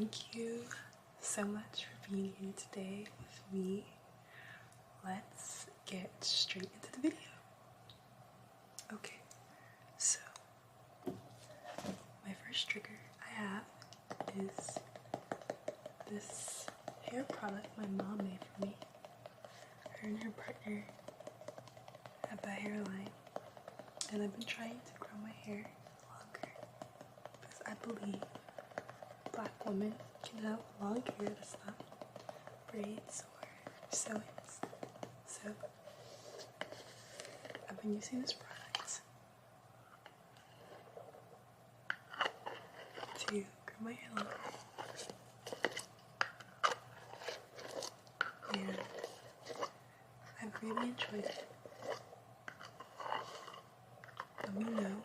Thank you so much for being here today with me. Let's get straight into the video. Okay, so my first trigger I have is this hair product my mom made for me. Her and her partner have a hairline, and I've been trying to grow my hair longer because I believe Black women can have long hair that's not braids or sew-ins. So I've been using this product to grow my hair longer, and I've really enjoyed it. Let me know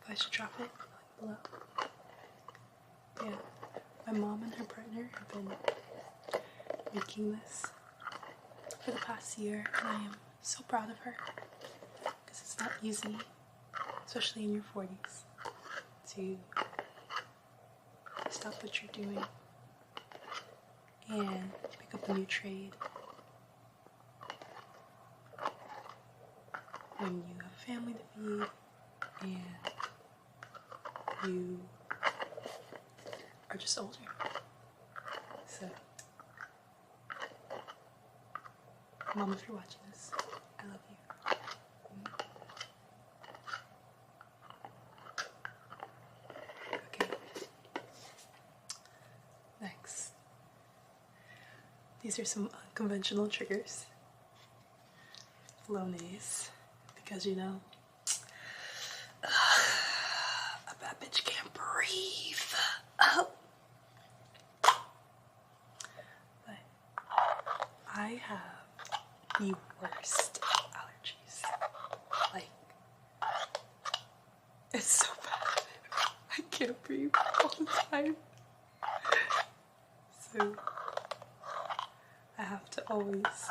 if I should drop it below. Yeah, my mom and her partner have been making this for the past year, and I am so proud of her because it's not easy, especially in your 40s, to stop what you're doing and pick up a new trade when you have a family to feed and you are just older. So, Mom, if you're watching this, I love you. Okay. Next. These are some unconventional triggers. Lonays. Because, you know, a bad bitch can't breathe. Oh. But I have the worst allergies. Like, it's so bad. I can't breathe all the time. So I have to always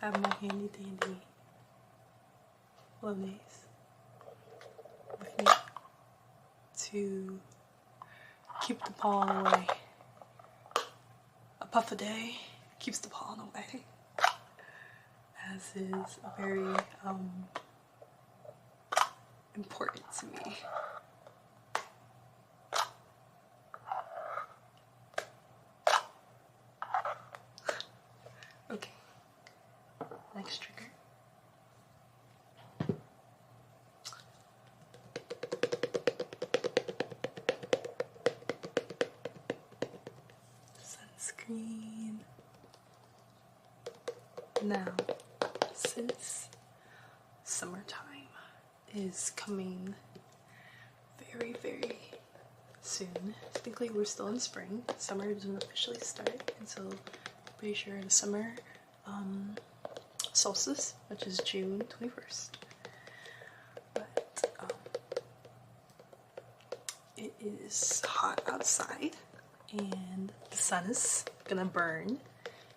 have my handy dandy Lonays with me to keep the pollen away. A puff a day keeps the pollen away, as is very important to me. Okay, next trigger. Sunscreen. Now, since summertime is coming very, very soon, technically we're still in spring. Summer doesn't officially start until, I'm pretty sure, the summer solstice, which is June 21st. But it is hot outside and the sun is gonna burn,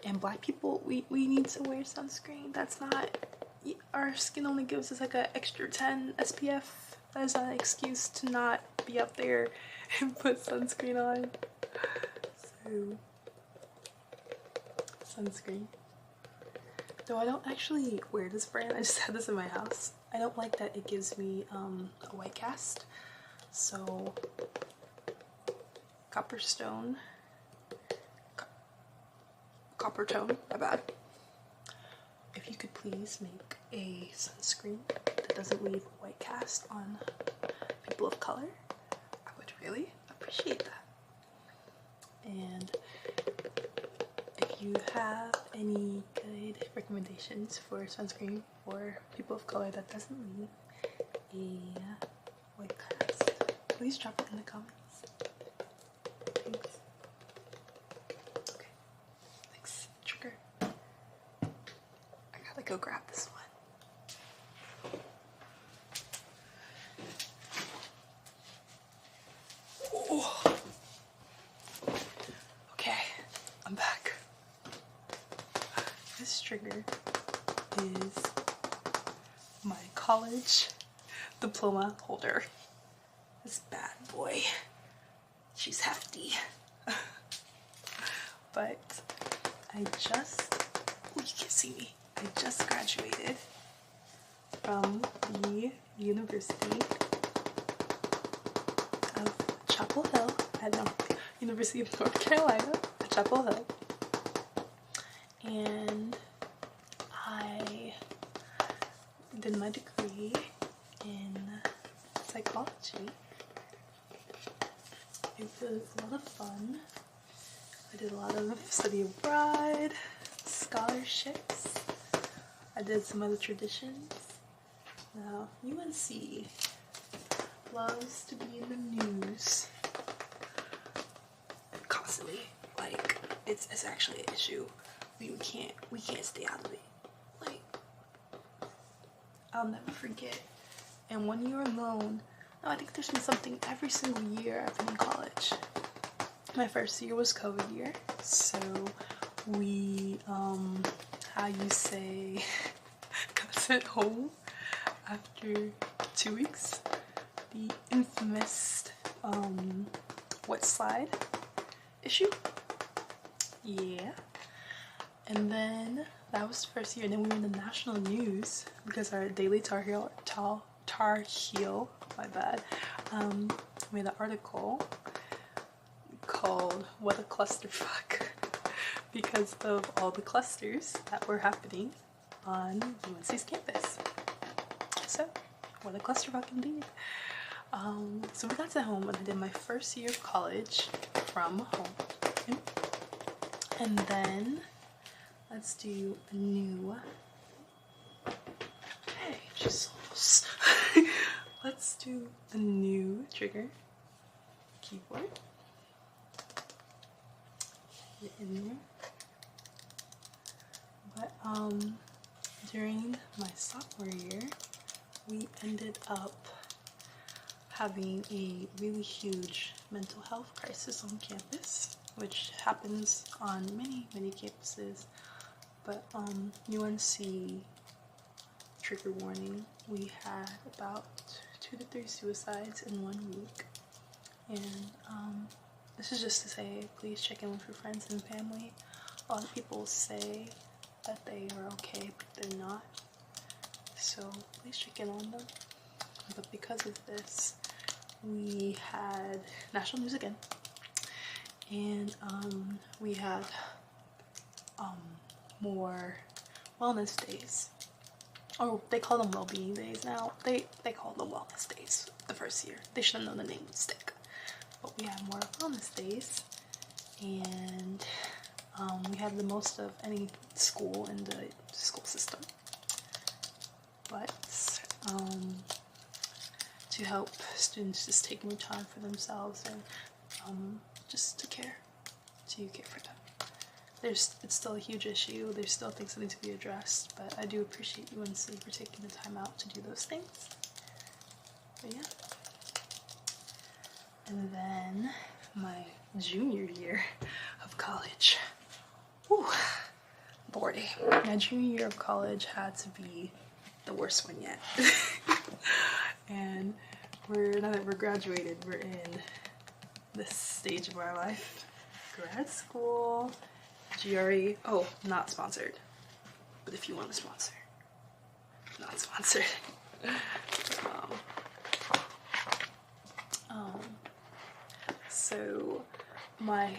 and Black people, we need to wear sunscreen. That's not, our skin only gives us like an extra 10 SPF. That is not an excuse to not be out there and put sunscreen on. So, sunscreen. Though I don't actually wear this brand, I just have this in my house. I don't like that it gives me a white cast. So, Coppertone, my bad. If you could please make a sunscreen that doesn't leave a white cast on people of color, I would really appreciate that. And if you have any good recommendations for sunscreen for people of color that doesn't leave a white cast, please drop it in the comments. Thanks. Okay, next trigger. I gotta go grab this one. Oh. Okay, I'm back. This trigger is my college diploma holder. This bad boy. She's hefty. But I just, oh, you can't see me. I just graduated from the University of Chapel Hill, University of North Carolina at Chapel Hill. And I did my degree in psychology. It was a lot of fun. I did a lot of study abroad, scholarships. I did some other traditions. Now, UNC loves to be in the news constantly. Like, it's actually an issue. We can't stay out of it. Like, I'll never forget. And 1 year alone, no, I think there's been something every single year I've been in college. My first year was COVID year, so we, how you say, got sent home after 2 weeks. The infamous, wet slide issue. Yeah. And then that was the first year, and then we were in the national news because our daily Tar Heel, my bad, made an article called "What a Clusterfuck" because of all the clusters that were happening on UNC's campus. So, what a clusterfuck indeed. So we got to home, and I did my first year of college from home. And then let's do a new, hey, Jesus. Let's do a new trigger keyboard. Get in there. But during my sophomore year, we ended up having a really huge mental health crisis on campus, which happens on many campuses. But UNC, trigger warning, we had about 2 to 3 suicides in 1 week. And this is just to say, please check in with your friends and family. A lot of people say that they are okay, but they're not. So please check in on them. But because of this, we had national news again. And we had more wellness days. Or they call them well-being days now. They call them wellness days the first year. They should have known the name would stick. But we had more wellness days. And we had the most of any school in the school system. But to help students just take more time for themselves and just to care for them. It's still a huge issue. There's still things that need to be addressed, but I do appreciate UNC for taking the time out to do those things. But yeah. And then my junior year of college. Whew, boarding. My junior year of college had to be the worst one yet. And now that we're graduated, we're in this stage of our life. Grad school, GRE, oh, not sponsored. But if you want to sponsor, not sponsored. So my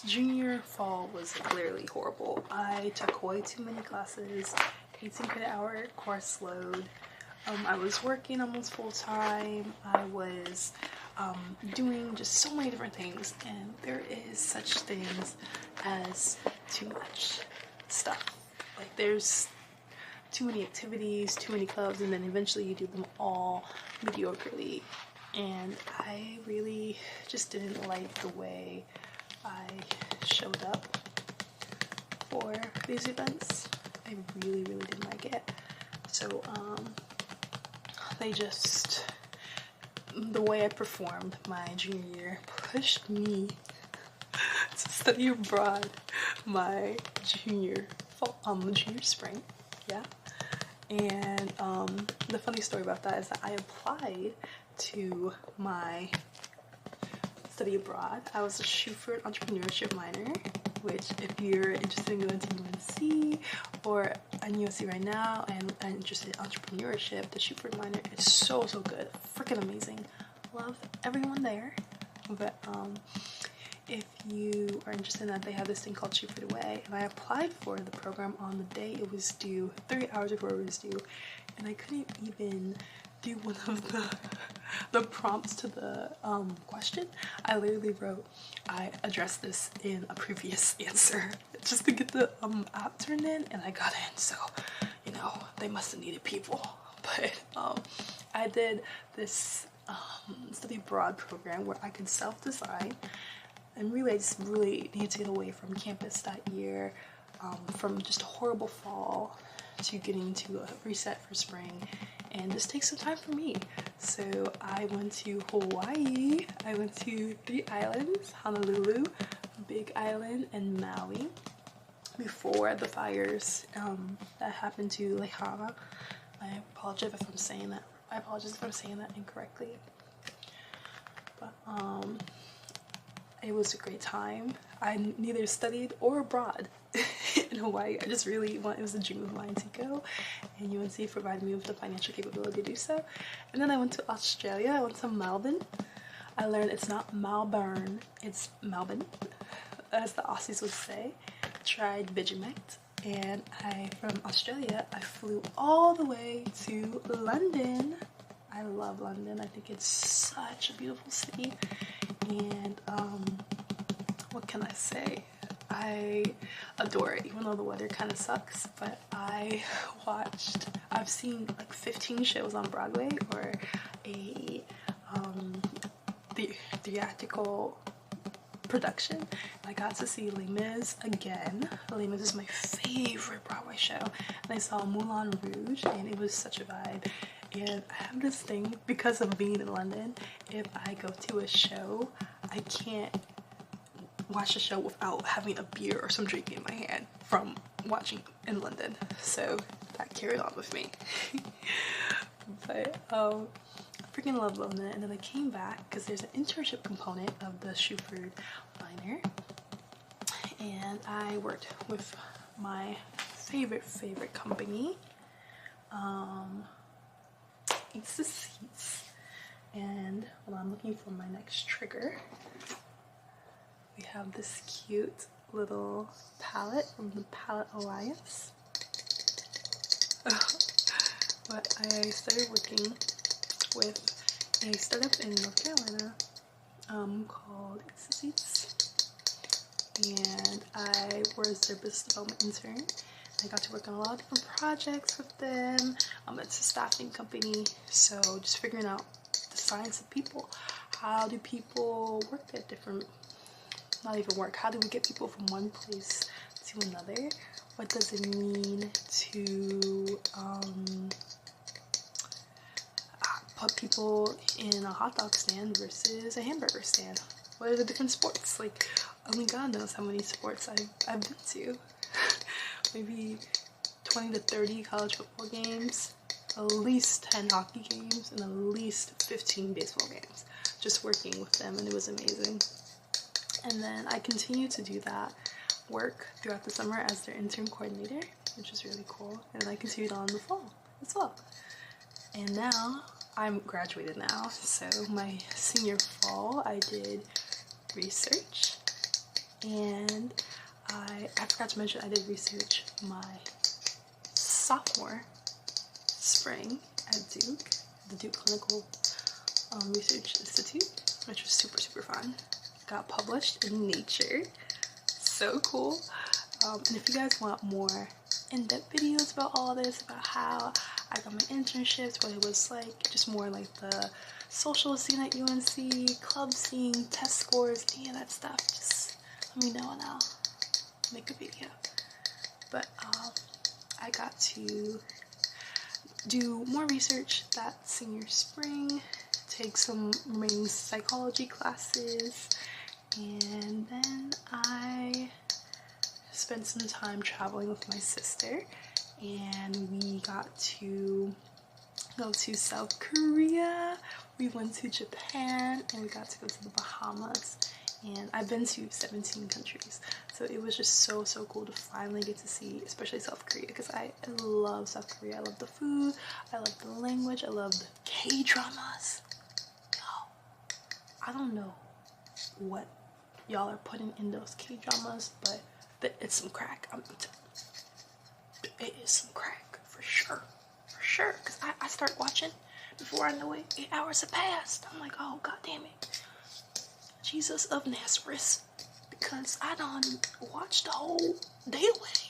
junior fall was clearly horrible. I took way too many classes, 18 credit hour course load. I was working almost full time. I was doing just so many different things, and there is such things as too much stuff. Like, there's too many activities, too many clubs, and then eventually you do them all mediocrely. And I really just didn't like the way I showed up for these events. I really didn't like it. So the way I performed my junior year pushed me to study abroad my junior spring, yeah. And the funny story about that is that I applied to my study abroad. I was a Schubert entrepreneurship minor, which if you're interested in going to UNC or in UNC right now and interested in entrepreneurship, the Schubert minor is so good, freaking amazing. Love everyone there. But if you are interested in that, they have this thing called Schubert Away, and I applied for the program on the day it was due, 3 hours before it was due, and I couldn't even do one of the prompts to the question. I literally wrote, I addressed this in a previous answer just to get the app turned in, and I got in. So, you know, they must have needed people. But I did this study abroad program where I could self-design, and really I just really needed to get away from campus that year, from just a horrible fall to getting to a reset for spring, and this takes some time for me. So I went to Hawaii. I went to 3 islands: Honolulu, Big Island, and Maui, before the fires that happened to Lahaina. I apologize if I'm saying that incorrectly. But it was a great time. I neither studied or abroad in Hawaii. I just really it was a dream of mine to go, and UNC provided me with the financial capability to do so. And then I went to Australia. I went to Melbourne. I learned it's not Melbourne, it's Melbourne, as the Aussies would say. Tried Vegemite, and from Australia, I flew all the way to London. I love London. I think it's such a beautiful city. And what can I say? I adore it, even though the weather kind of sucks. But I've seen like 15 shows on Broadway, or a theatrical production. I got to see Les Mis again. Les Mis is my favorite Broadway show. And I saw Moulin Rouge, and it was such a vibe. And I have this thing, because of being in London, if I go to a show, I can't watch the show without having a beer or some drink in my hand from watching in London. So that carried on with me. But I freaking love London. And then I came back because there's an internship component of the Schubert minor, and I worked with my favorite company, Eats the Seats. And while I'm looking for my next trigger, we have this cute little palette from the Palette Alliance. But I started working with a startup in North Carolina called Eats the Seats, and I was their business development intern. I got to work on a lot of different projects with them. It's a staffing company, so just figuring out the science of people. How do people work at different, not even work, how do we get people from one place to another? What does it mean to put people in a hot dog stand versus a hamburger stand? What are the different sports? Like, only God knows how many sports I've been to. Maybe 20 to 30 college football games, at least 10 hockey games, and at least 15 baseball games, just working with them, and it was amazing. And then I continued to do that work throughout the summer as their intern coordinator, which was really cool, and then I continued on in the fall as well. And now I'm graduated now, so my senior fall I did research, and I forgot to mention I did research my sophomore spring at Duke, the Duke Clinical Research Institute, which was super fun. Got published in Nature, so cool. And if you guys want more in-depth videos about all this, about how I got my internships, what it was like, just more like the social scene at UNC, club scene, test scores, any of that stuff, just let me know and I'll make a video. But I got to do more research that senior spring, take some remaining psychology classes, and then I spent some time traveling with my sister, and we got to go to South Korea, we went to Japan, and we got to go to the Bahamas. And I've been to 17 countries, so it was just so cool to finally get to see, especially South Korea, because I love South Korea. I love the food, I love the language, I love the K-dramas. I don't know what y'all are putting in those K-dramas, but it's some crack. It is some crack for sure, because I start watching, before I know it, 8 hours have passed. I'm like, oh god damn it, Jesus of Nazareth, because I don't watch the whole day away.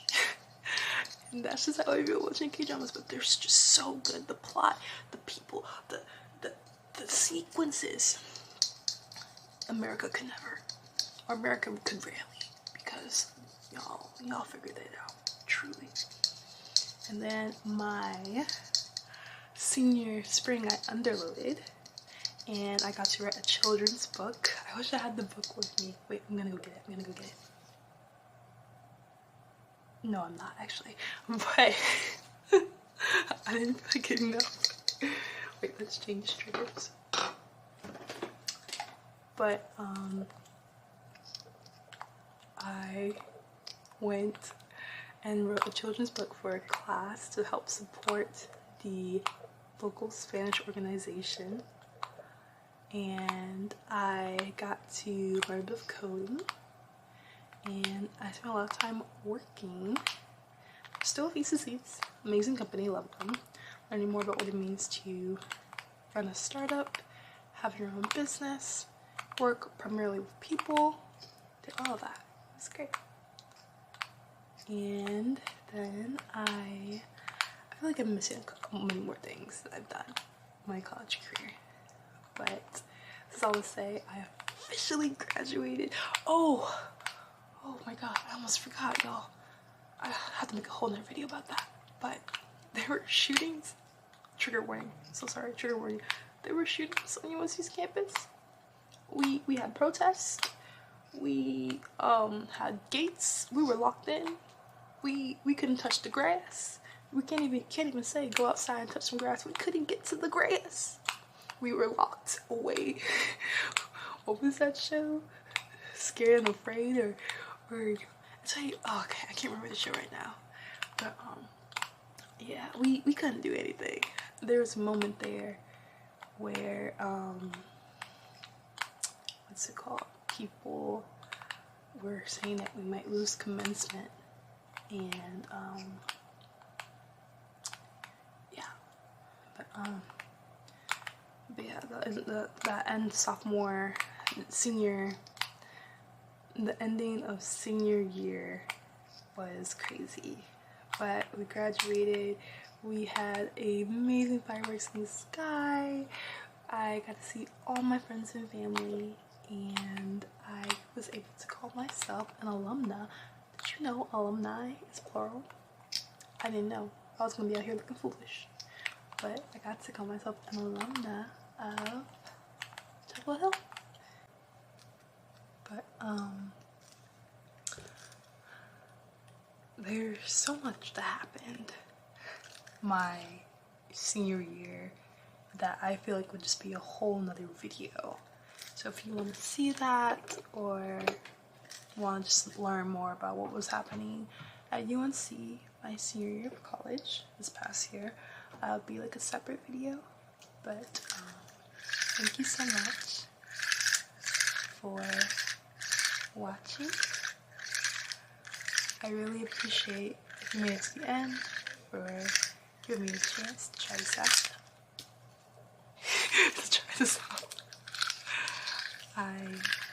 And that's just how I feel watching K-dramas, but they're just so good. The plot, the people, the sequences. America could never, or America could rarely, because y'all figured it out, truly. And then my senior spring, I underloaded, and I got to write a children's book. I wish I had the book with me. Wait, I'm gonna go get it. No, I'm not actually, but I didn't feel like getting up. Wait, let's change triggers. But I went and wrote a children's book for a class to help support the local Spanish organization, and I got to learn a bit of coding, and I spent a lot of time working. Still at Visa Seats, amazing company, love them. Learning more about what it means to run a startup, have your own business, work primarily with people, did all of that. It was great. And then I feel like I'm missing many more things that I've done in my college career. But this is all to say, I officially graduated. Oh my god, I almost forgot, y'all. I have to make a whole nother video about that. But there were shootings. Trigger warning. So sorry, trigger warning. There were shootings on UNC's campus. We had protests. We had gates. We were locked in. We couldn't touch the grass. We can't even say go outside and touch some grass. We couldn't get to the grass. We were locked away. What was that show? Scared and Afraid, or I tell you, oh, okay, I can't remember the show right now. But yeah, we couldn't do anything. There was a moment there where what's it called? People were saying that we might lose commencement, and yeah, but yeah, the end sophomore, senior, the ending of senior year was crazy. But we graduated. We had amazing fireworks in the sky. I got to see all my friends and family, and I was able to call myself an alumna. Did you know alumni is plural? I didn't know. I was gonna be out here looking foolish, but I got to call myself an alumna of Chapel Hill. But there's so much that happened my senior year that I feel like would just be a whole nother video. So if you want to see that, or want to just learn more about what was happening at UNC my senior year of college this past year, I'll be like a separate video. But thank you so much for watching. I really appreciate if you made it to the end, for giving me a chance to try this out.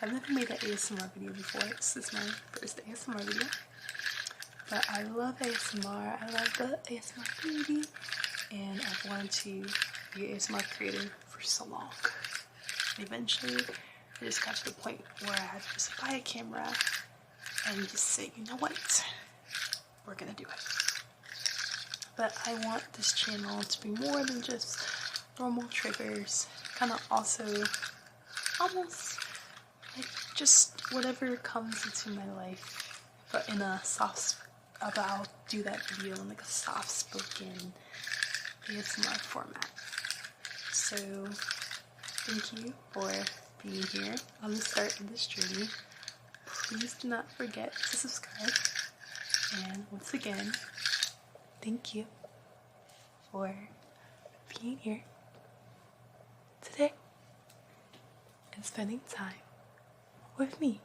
I've never made an ASMR video before. This is my first ASMR video. But I love ASMR. I love the ASMR community, and I've wanted to be an ASMR creator for so long. And eventually, I just got to the point where I had to just buy a camera and just say, you know what? We're gonna do it. But I want this channel to be more than just normal triggers. Kind of also almost like just whatever comes into my life, but in a soft, I'll do that video in like a soft spoken ASMR format. So thank you for being here on the start of this journey. Please do not forget to subscribe. And once again, thank you for being here today and spending time with me.